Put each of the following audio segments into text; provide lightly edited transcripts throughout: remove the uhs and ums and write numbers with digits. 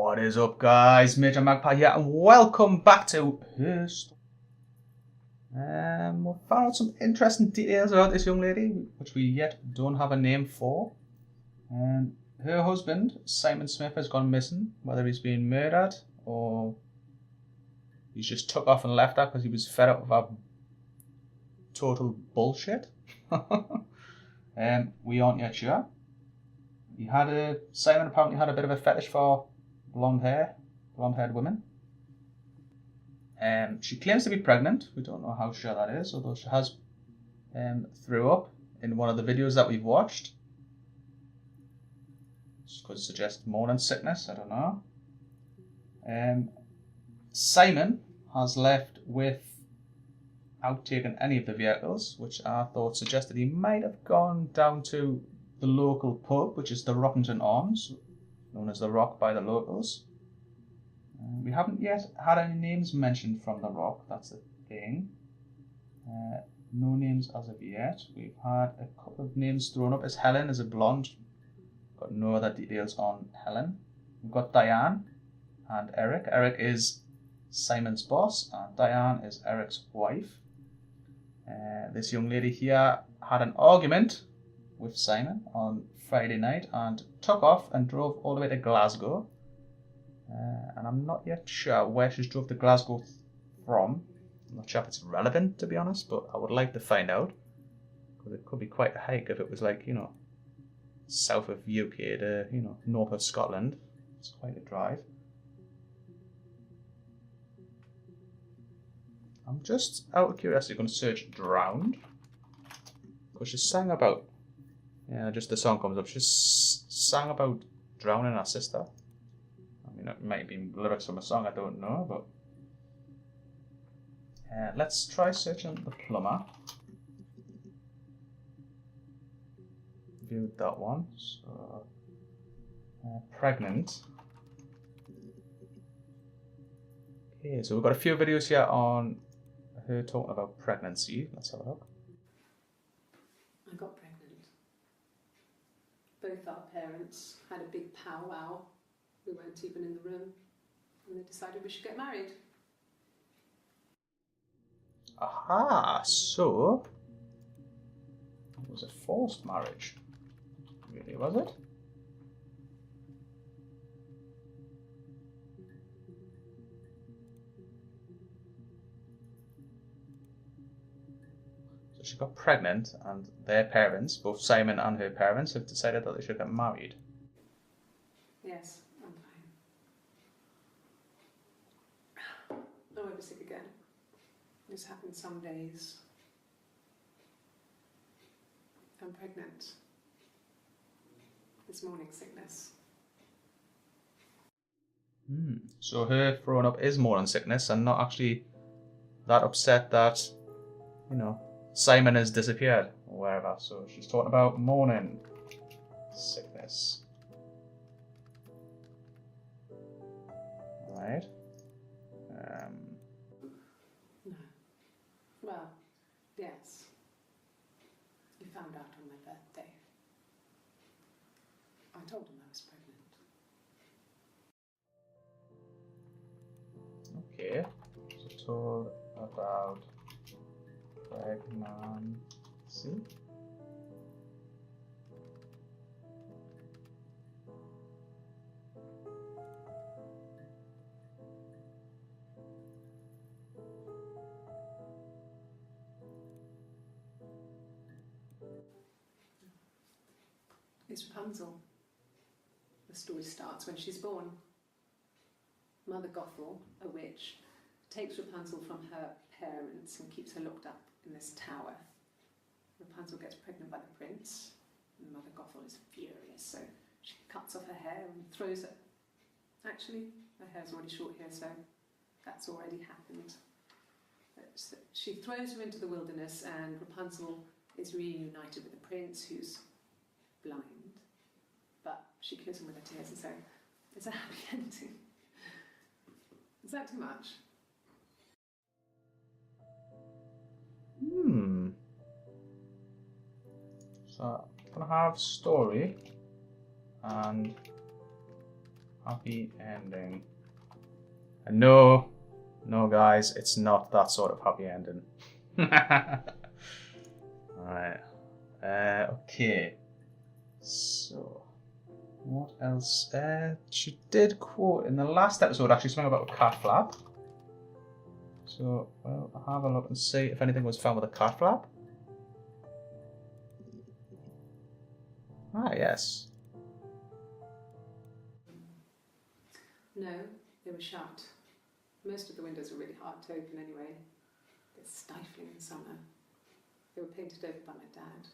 What is up, guys? Major Magpie here, and welcome back to Her Story. We found out some interesting details about this young lady, which we yet don't have a name for. And her husband, Simon Smith, has gone missing, whether he's been murdered or he's just took off and left her because he was fed up with our total bullshit. We aren't yet sure. Simon apparently had a bit of a fetish for blonde-haired women. She claims to be pregnant. We don't know how sure that is, although she has threw up in one of the videos that we've watched. This could suggest morning sickness, I don't know. Simon has left without taking any of the vehicles, which I thought suggested he might have gone down to the local pub, which is the Rockington Arms, known as the Rock by the locals. We haven't yet had any names mentioned from the Rock, that's the thing. No names as of yet. We've had a couple of names thrown up as Helen as a blonde. Got no other details on Helen. We've got Diane and Eric. Eric is Simon's boss and Diane is Eric's wife. This young lady here had an argument with Simon on Friday night and took off and drove all the way to Glasgow. And I'm not yet sure where she's drove to Glasgow from. I'm not sure if it's relevant, to be honest, but I would like to find out. Because it could be quite a hike if it was like, south of UK to, north of Scotland. It's quite a drive. I'm just out of curiosity going to search drowned. Because she sang about, just the song comes up. She sang about drowning her sister. I mean, it might be lyrics from a song, I don't know, but let's try searching the plumber. Viewed that one. So pregnant. Okay, so we've got a few videos here on her talking about pregnancy. Let's have a look. I got pregnant. Both our parents had a big powwow. We weren't even in the room, and they decided we should get married. Aha, so it was a forced marriage. Really, was it? So she got pregnant, and their parents, both Simon and her parents, have decided that they should get married. Yes, I'm fine. I won't be sick again. This happens some days. I'm pregnant. This morning sickness. So her throwing up is morning sickness and not actually that upset that, Simon has disappeared or wherever. So she's talking about morning sickness. Right. No. Well, yes. You found out on my birthday. I told him I was pregnant. Okay. So told about pregnancy. It's Rapunzel. The story starts when she's born. Mother Gothel, a witch, takes Rapunzel from her parents and keeps her locked up in this tower. Rapunzel gets pregnant by the prince, and Mother Gothel is furious, so she cuts off her hair and throws it. Actually, her hair's already short here, so that's already happened. So she throws her into the wilderness, and Rapunzel is reunited with the prince, who's blind, but she kills him with her tears, and so it's a happy ending. Is that too much? So I'm gonna have story and happy ending. And no, guys, it's not that sort of happy ending. Alright. Okay. So, what else? She did quote in the last episode actually something about a cat flap. So, well, I'll have a look and see if anything was found with a cat flap. Ah, yes. No, they were shut. Most of the windows were really hard to open anyway. They're stifling in summer. They were painted over by my dad.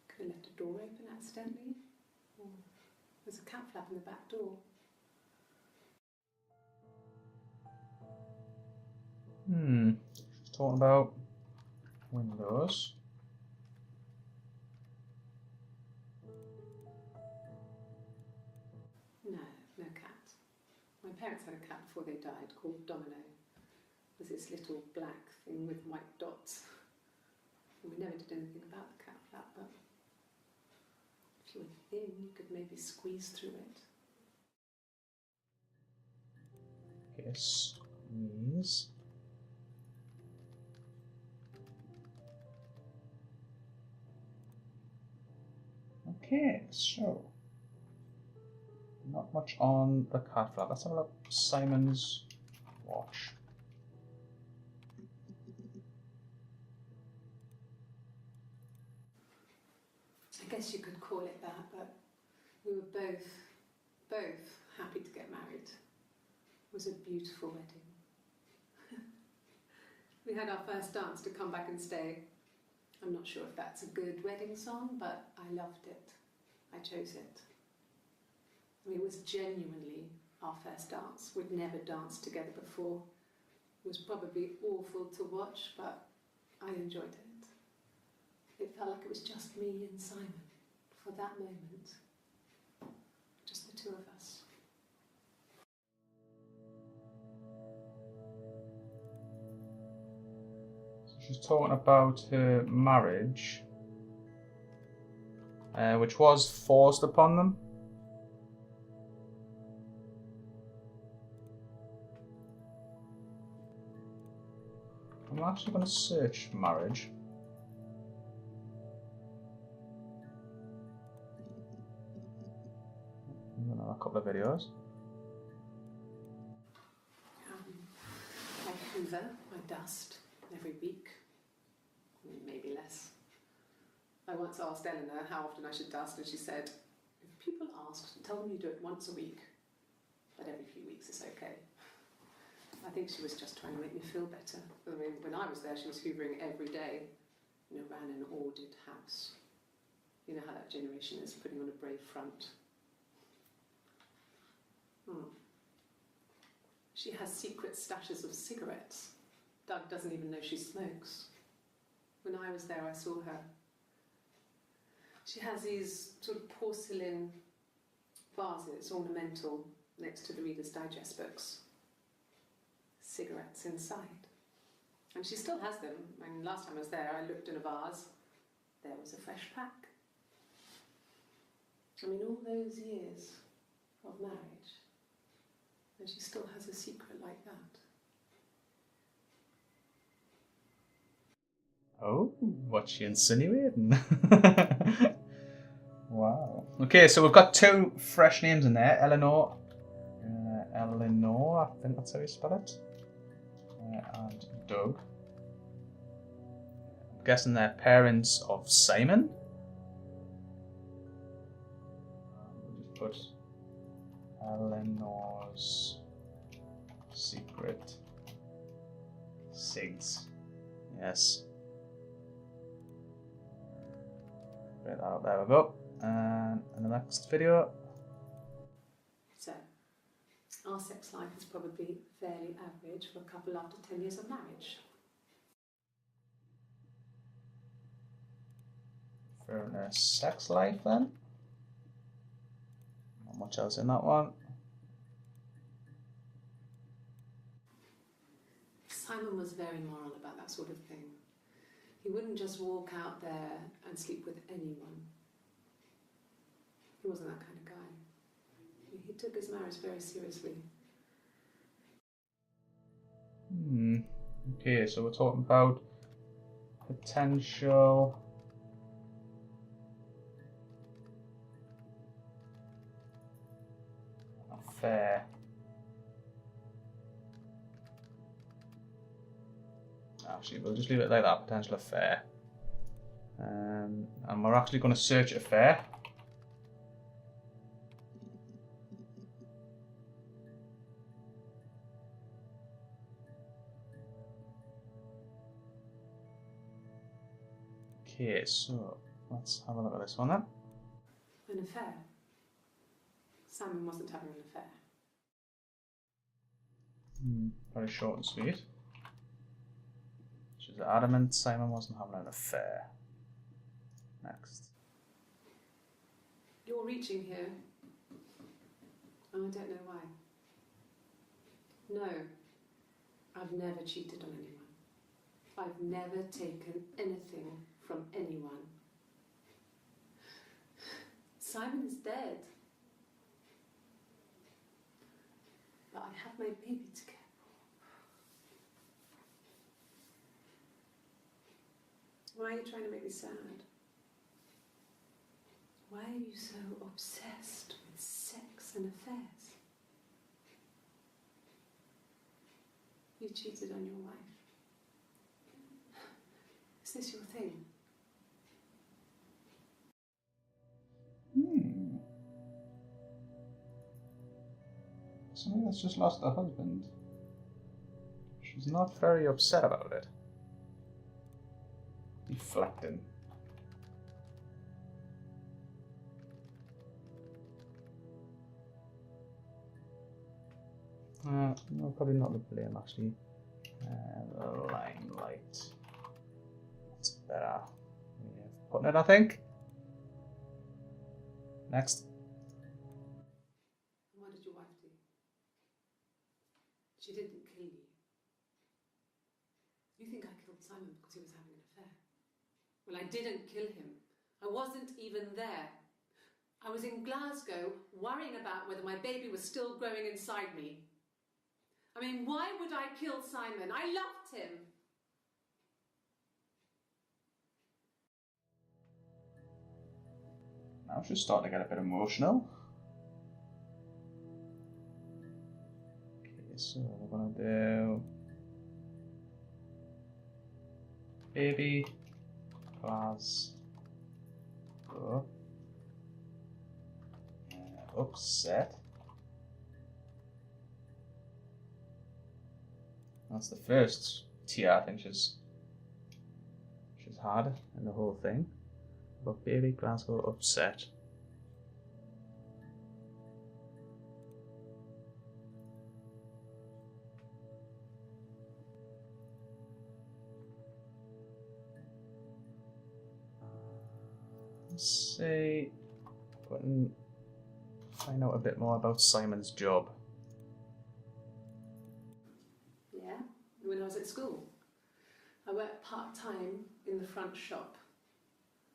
Could have left a door open accidentally. Or there's a cat flap in the back door. She's talking about windows. No cat. My parents had a cat before they died called Domino. It was this little black thing with white dots. And we never did anything about the cat flap, but if you were thin, you could maybe squeeze through it. Okay, squeeze. Okay, so not much on the cat flap. Let's have a look at Simon's watch. I guess you could call it that, but we were both happy to get married. It was a beautiful wedding. We had our first dance to Come Back and Stay. I'm not sure if that's a good wedding song, but I loved it. I chose it. I mean, it was genuinely our first dance. We'd never danced together before. It was probably awful to watch, but I enjoyed it. It felt like it was just me and Simon for that moment. Just the two of us. So she's talking about her marriage, which was forced upon them. I'm actually going to search marriage. A couple of videos. I hoover my dust every week, maybe less. I once asked Eleanor how often I should dust, and she said, if people ask, tell them you do it once a week, but every few weeks is okay. I think she was just trying to make me feel better. I mean, when I was there, she was hoovering every day, ran an ordered house. You know how that generation is, putting on a brave front. She has secret stashes of cigarettes. Doug doesn't even know she smokes. When I was there, I saw her. She has these sort of porcelain vases, ornamental, next to the Reader's Digest books. Cigarettes inside. And she still has them. I mean, last time I was there, I looked in a vase. There was a fresh pack. I mean, all those years of marriage. And she still has a secret like that. Oh, what's she insinuating? Wow. Okay, so we've got two fresh names in there. Eleanor. Eleanor, I think that's how you spell it. And Doug. I'm guessing they're parents of Simon. We'll just put Eleanor's secret SIGs. Yes. Right out, there we go. And in the next video. So, our sex life is probably fairly average for a couple after 10 years of marriage. For a sex life then. Not much else in that one. Simon was very moral about that sort of thing. He wouldn't just walk out there and sleep with anyone. He wasn't that kind of guy. He took his marriage very seriously. Okay, so we're talking about potential affair. Actually, we'll just leave it like that, potential affair. And we're actually going to search affair. Okay, so let's have a look at this one then. An affair? Simon wasn't having an affair. Very short and sweet. She's adamant Simon wasn't having an affair. Next. You're reaching here. And I don't know why. No, I've never cheated on anyone. I've never taken anything from anyone. Simon is dead. But I have my baby to care for. Why are you trying to make me sad? Why are you so obsessed with sex and affairs? You cheated on your wife. Is this your thing? Somebody that's just lost her husband. She's not very upset about it. Deflecting. No, probably not the blame actually. The limelight. That's better way of putting it, I think. Next. What did your wife do? She didn't kill you. You think I killed Simon because he was having an affair? Well, I didn't kill him. I wasn't even there. I was in Glasgow worrying about whether my baby was still growing inside me. I mean, why would I kill Simon? I loved him. Now she's starting to get a bit emotional. Okay, so we're gonna do baby, Glasgow, upset. That's the first tear I think she's had in the whole thing. But baby, Glasgow, upset. Let's see. Find out a bit more about Simon's job. Yeah, when I was at school. I worked part-time in the front shop.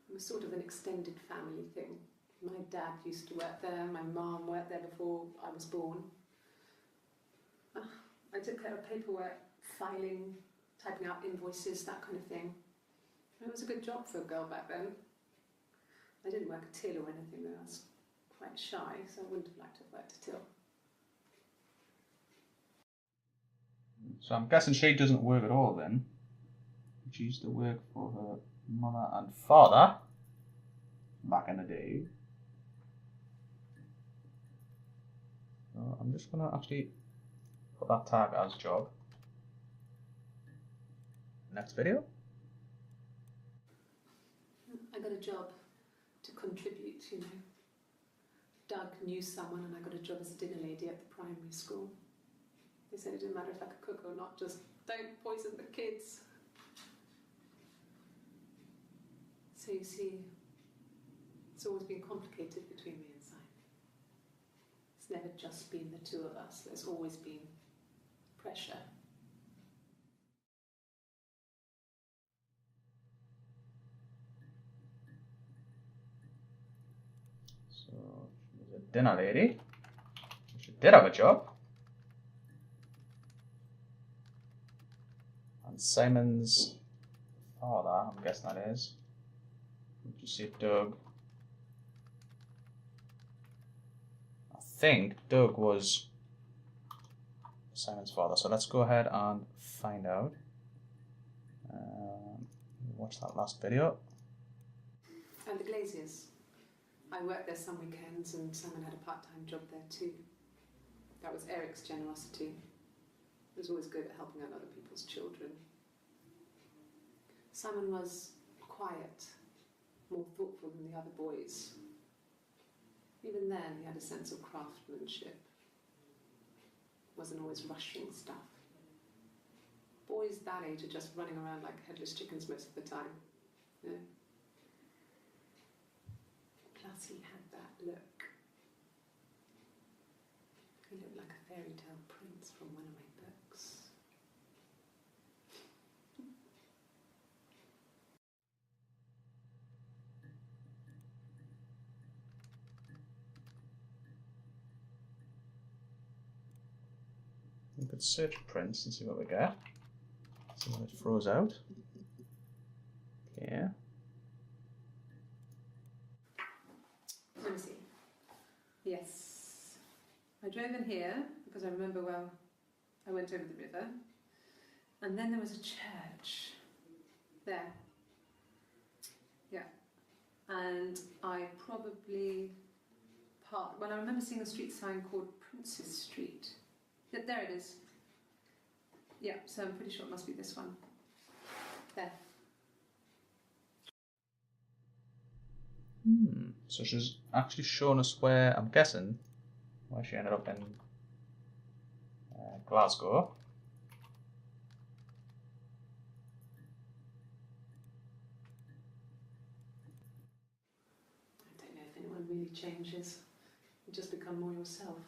It was sort of an extended family thing. My dad used to work there, my mum worked there before I was born. I took care of paperwork, filing, typing out invoices, that kind of thing. It was a good job for a girl back then. I didn't work a till or anything though, I was quite shy, so I wouldn't have liked to have worked a till. So I'm guessing she doesn't work at all then. She used to work for her mother and father back in the day. So I'm just gonna actually put that tag as job. Next video. I got a job to contribute, you know. Doug knew someone and I got a job as a dinner lady at the primary school. They said it didn't matter if I could cook or not, just don't poison the kids. So you see, it's always been complicated between me and Simon. It's never just been the two of us, there's always been pressure. So she was a dinner lady. did have a job. And Simon's father, I'm guessing that is. Did you see Doug? I think Doug was Simon's father. So let's go ahead and find out. Watch that last video. And the Glaziers. I worked there some weekends and Simon had a part-time job there too. That was Eric's generosity. He was always good at helping out other people's children. Simon was quiet, more thoughtful than the other boys. Even then, he had a sense of craftsmanship. Wasn't always rushing stuff. Boys that age are just running around like headless chickens most of the time. You know? Plus, he had that look. He looked like a fairy tale prince from one of my books. We could search Prince and see what we get. See what it throws out. Yeah. Let me see. Yes. I drove in here because I remember well I went over the river. And then there was a church there. Yeah. And I probably parked. Well, I remember seeing a street sign called Princess Street. There it is. Yeah, so I'm pretty sure it must be this one. There. So she's actually shown us where, I'm guessing, where she ended up in Glasgow. I don't know if anyone really changes. You just become more yourself.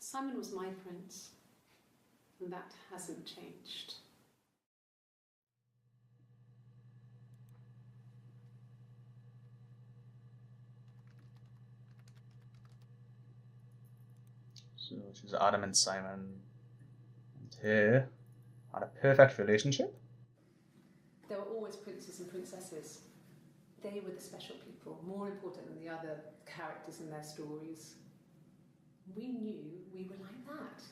Simon was my prince, and that hasn't changed. So she's Adam and Simon, and here had a perfect relationship. There were always princes and princesses. They were the special people, more important than the other characters in their stories. We knew we were like that.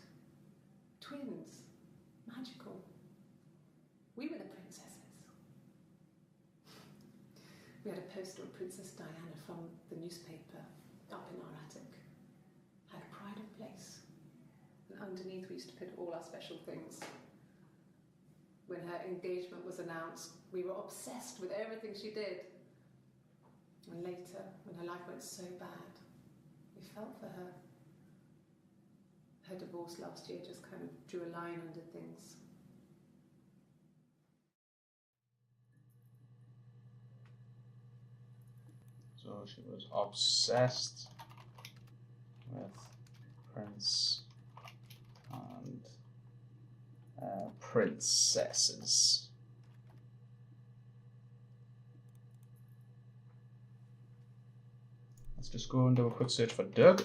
Twins. Magical. We were the princesses. We had a poster of Princess Diana from the newspaper up in our attic. Had a pride of place. And underneath we used to put all our special things. When her engagement was announced, we were obsessed with everything she did. And later, when her life went so bad, we felt for her. Her divorce last year just kind of drew a line under things. So she was obsessed with Prince and princesses. Let's just go and do a quick search for Doug.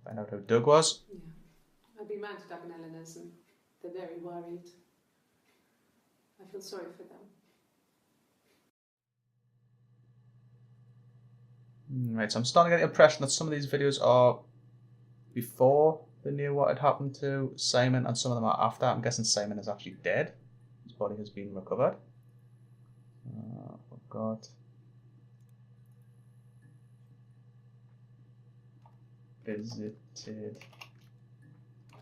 Find out who Doug was. Yeah. I've been round to Doug and Eleanor's and they're very worried. I feel sorry for them. Right, so I'm starting to get the impression that some of these videos are before they knew what had happened to Simon, and some of them are after. I'm guessing Simon is actually dead. His body has been recovered. We've got visited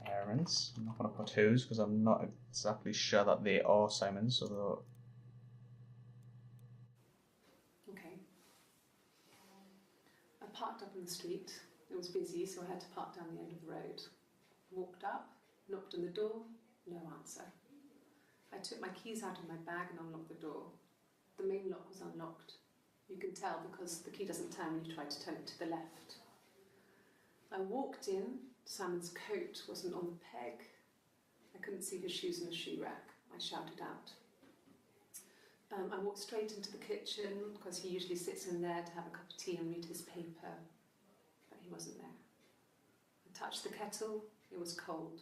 parents. I'm not going to put whose because I'm not exactly sure that they are Simon's. So Okay. I parked up in the street. It was busy, so I had to park down the end of the road. Walked up, knocked on the door, no answer. I took my keys out of my bag and unlocked the door. The main lock was unlocked. You can tell because the key doesn't turn when you try to turn it to the left. I walked in. Simon's coat wasn't on the peg. I couldn't see his shoes in the shoe rack. I shouted out. I walked straight into the kitchen because he usually sits in there to have a cup of tea and read his paper. He wasn't there. I touched the kettle, it was cold.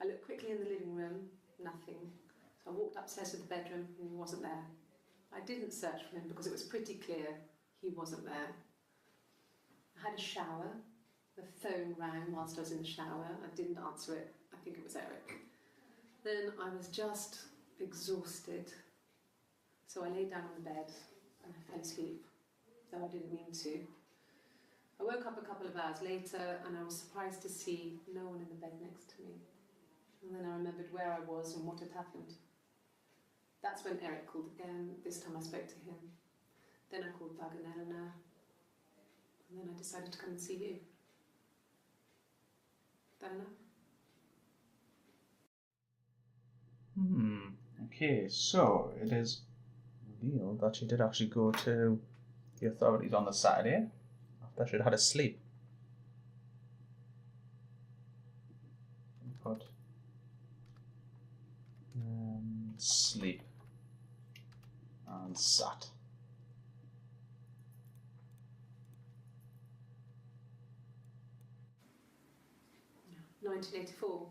I looked quickly in the living room, nothing. So I walked upstairs to the bedroom and he wasn't there. I didn't search for him because it was pretty clear he wasn't there. I had a shower. The phone rang whilst I was in the shower. I didn't answer it. I think it was Eric. Then I was just exhausted. So I lay down on the bed and I fell asleep, though I didn't mean to. I woke up a couple of hours later and I was surprised to see no one in the bed next to me. And then I remembered where I was and what had happened. That's when Eric called again. This time I spoke to him. Then I called Doug and Eleanor. And then I decided to come and see you. That enough? Okay, so it is revealed that she did actually go to the authorities on the Saturday after she'd had a sleep. Put sleep and sat. No. 1984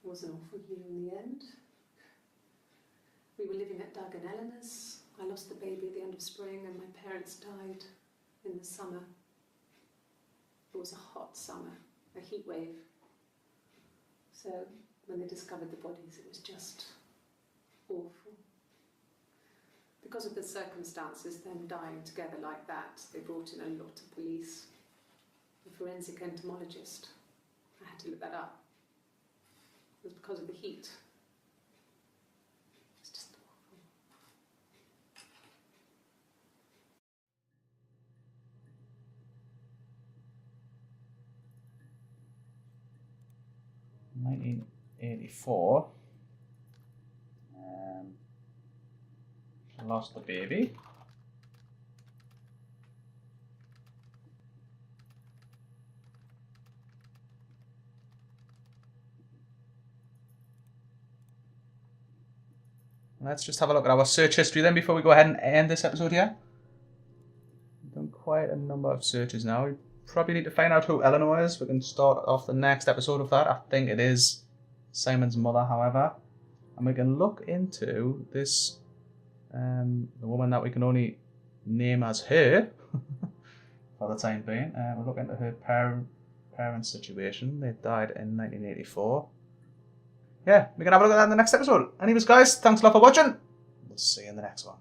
was an awful year in the end. We were living at Doug and Eleanor's. I lost the baby at the end of spring and my parents died in the summer. It was a hot summer, a heat wave. So when they discovered the bodies, it was just awful. Because of the circumstances, them dying together like that, they brought in a lot of police. A forensic entomologist. I had to look that up. It was because of the heat. It's just awful. In 1984, she lost the baby. Let's just have a look at our search history then before we go ahead and end this episode here. We've done quite a number of searches now. We probably need to find out who Eleanor is. We can start off the next episode of that. I think it is Simon's mother, however. And we can look into this, the woman that we can only name as her for the time being. We'll look into her parents' situation. They died in 1984. Yeah, we can have a look at that in the next episode. Anyways, guys, thanks a lot for watching. We'll see you in the next one.